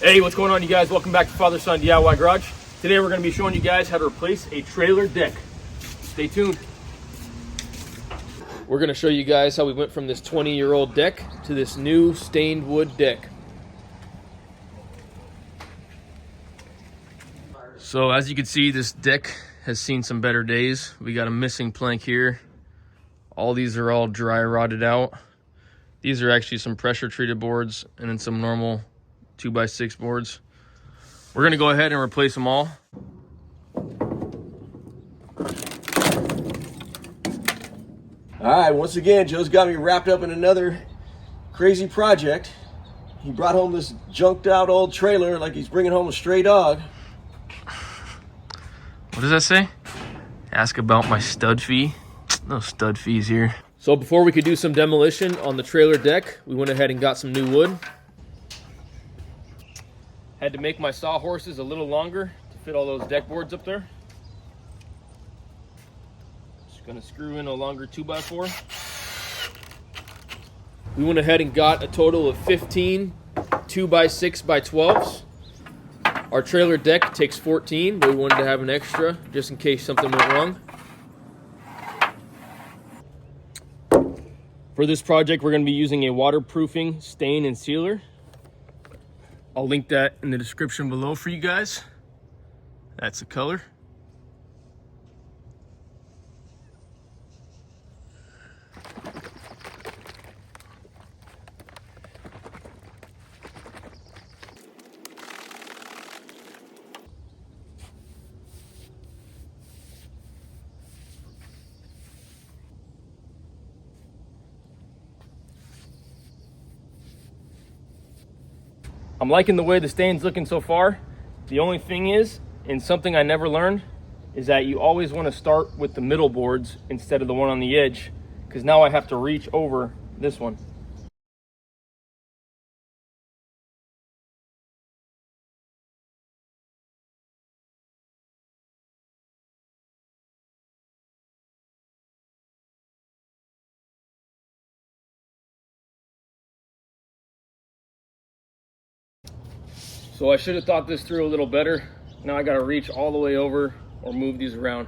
Hey, what's going on, you guys? Welcome back to Father-Son DIY Garage. Today we're going to be showing you guys how to replace a trailer deck. Stay tuned. We're going to show you guys how we went from this 20-year-old deck to this new stained wood deck. So as you can see, this deck has seen some better days. We got a missing plank here. All these are all dry rotted out. These are actually some pressure treated boards and then some normal 2x6 boards. We're gonna go ahead and replace them all. All right, once again, Joe's got me wrapped up in another crazy project. He brought home this junked out old trailer like he's bringing home a stray dog. What does that say? Ask about my stud fee. No stud fees here. So before we could do some demolition on the trailer deck, we went ahead and got some new wood. Had to make my sawhorses a little longer to fit all those deck boards up there. Just gonna screw in a longer 2x4. We went ahead and got a total of 15 2x6x12s. Our trailer deck takes 14, but we wanted to have an extra just in case something went wrong. For this project, we're gonna be using a waterproofing stain and sealer. I'll link that in the description below for you guys. That's the color. I'm liking the way the stain's looking so far. The only thing is, and something I never learned, is that you always want to start with the middle boards instead of the one on the edge, because now I have to reach over this one. So I should have thought this through a little better. Now I gotta reach all the way over or move these around.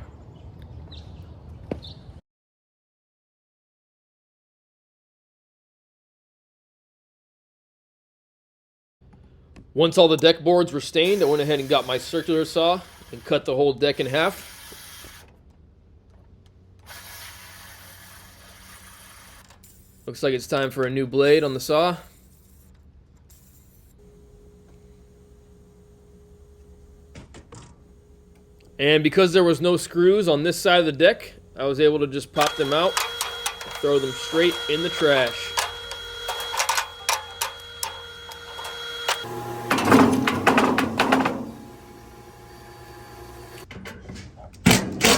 Once all the deck boards were stained, I went ahead and got my circular saw and cut the whole deck in half. Looks like it's time for a new blade on the saw. And because there was no screws on this side of the deck, I was able to just pop them out, throw them straight in the trash.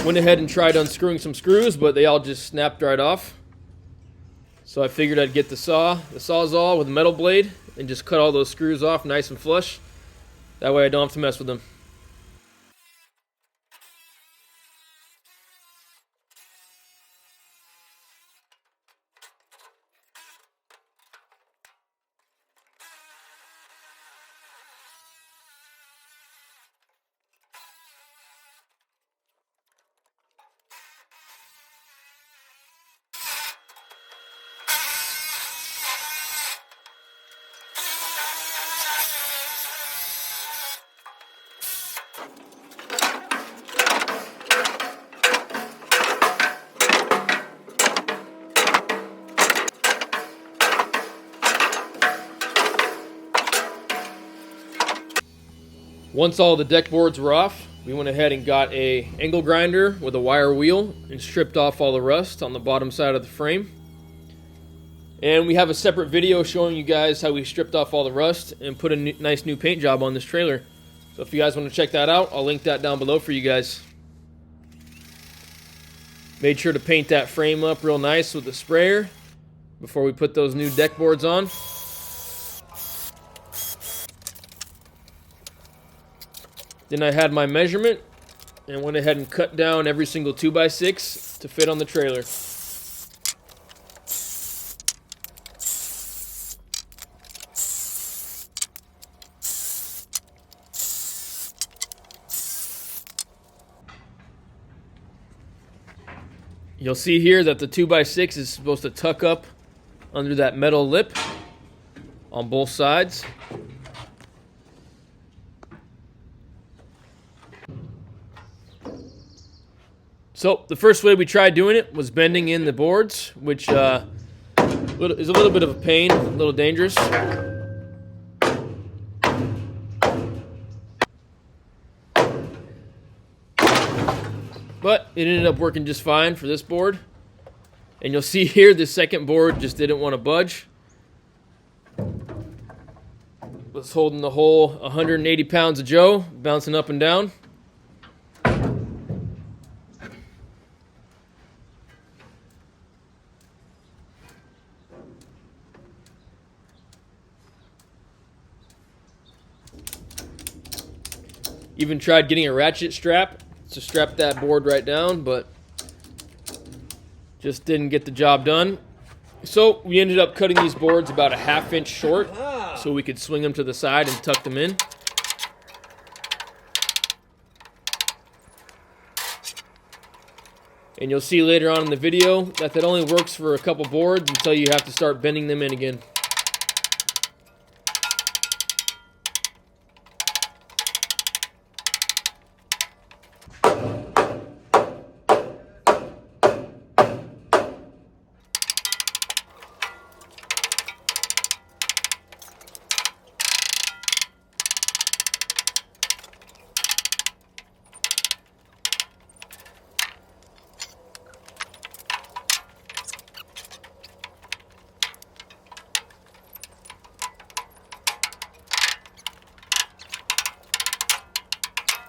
Went ahead and tried unscrewing some screws, but they all just snapped right off. So I figured I'd get the SawZall with a metal blade and just cut all those screws off nice and flush. That way I don't have to mess with them. Once all the deck boards were off, we went ahead and got a angle grinder with a wire wheel and stripped off all the rust on the bottom side of the frame. And we have a separate video showing you guys how we stripped off all the rust and put a nice new paint job on this trailer. So if you guys want to check that out, I'll link that down below for you guys. Made sure to paint that frame up real nice with a sprayer before we put those new deck boards on. Then I had my measurement and went ahead and cut down every single 2x6 to fit on the trailer. You'll see here that the 2x6 is supposed to tuck up under that metal lip on both sides. So the first way we tried doing it was bending in the boards, which is a little bit of a pain, a little dangerous. But it ended up working just fine for this board. And you'll see here the second board just didn't want to budge. Was holding the whole 180 pounds of Joe, bouncing up and down. Even tried getting a ratchet strap to strap that board right down, but just didn't get the job done. So we ended up cutting these boards about a 1/2 inch short so we could swing them to the side and tuck them in. And you'll see later on in the video that only works for a couple boards until you have to start bending them in again.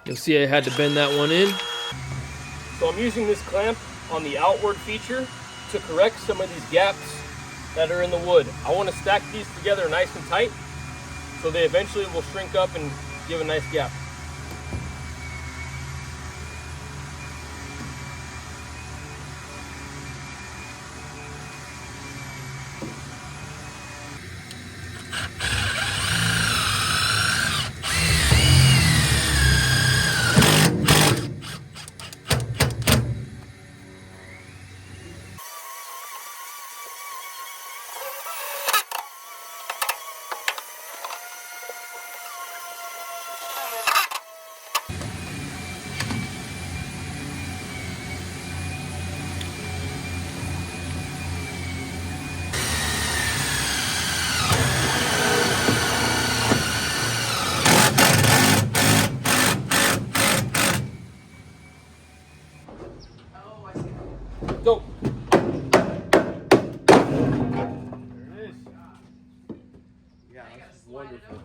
You'll see I had to bend that one in. So I'm using this clamp on the outward feature to correct some of these gaps that are in the wood. I want to stack these together nice and tight so they eventually will shrink up and give a nice gap. Go. There it is. Yeah, that's wonderful.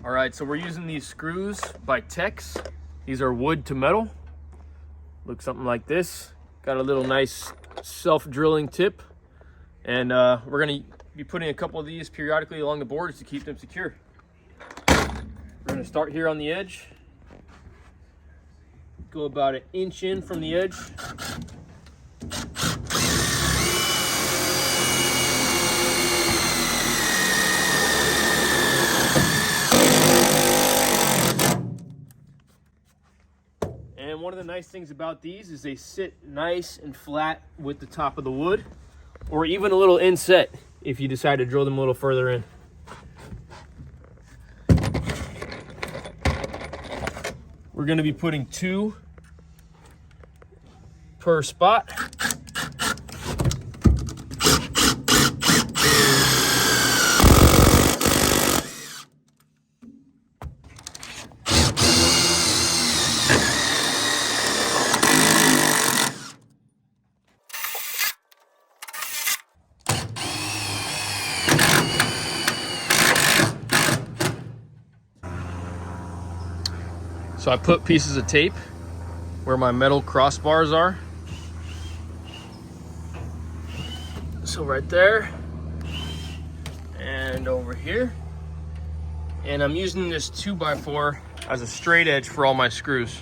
All right, so we're using these screws by Tex. These are wood to metal. Looks something like this. Got a little nice self-drilling tip. And we're gonna be putting a couple of these periodically along the boards to keep them secure. We're gonna start here on the edge. Go about 1 inch in from the edge. And one of the nice things about these is they sit nice and flat with the top of the wood, or even a little inset if you decide to drill them a little further in. We're going to be putting 2 per spot. So I put pieces of tape where my metal crossbars are. So right there and over here. And I'm using this 2x4 as a straight edge for all my screws.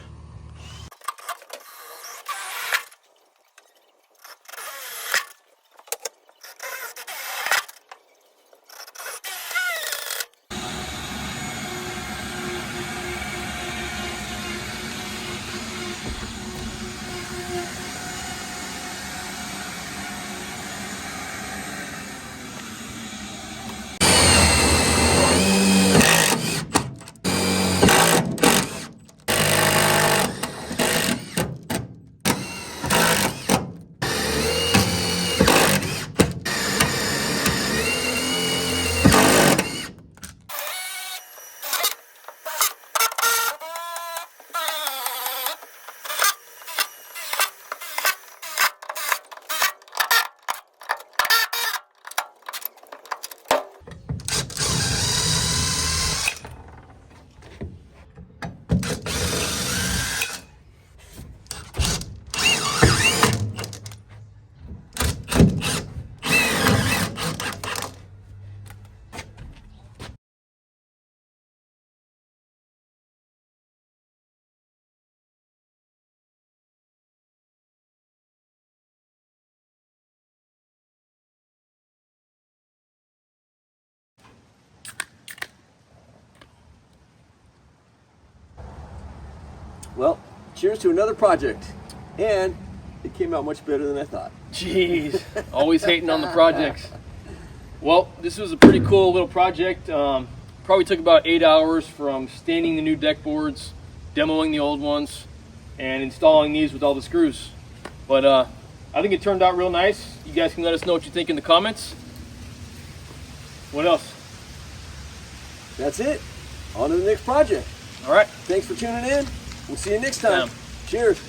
Well, cheers to another project. And it came out much better than I thought. Jeez, always hating on the projects. Well, this was a pretty cool little project. Probably took about 8 hours from standing the new deck boards, demoing the old ones, and installing these with all the screws. But I think it turned out real nice. You guys can let us know what you think in the comments. What else? That's it. On to the next project. All right. Thanks for tuning in. We'll see you next time. Cheers.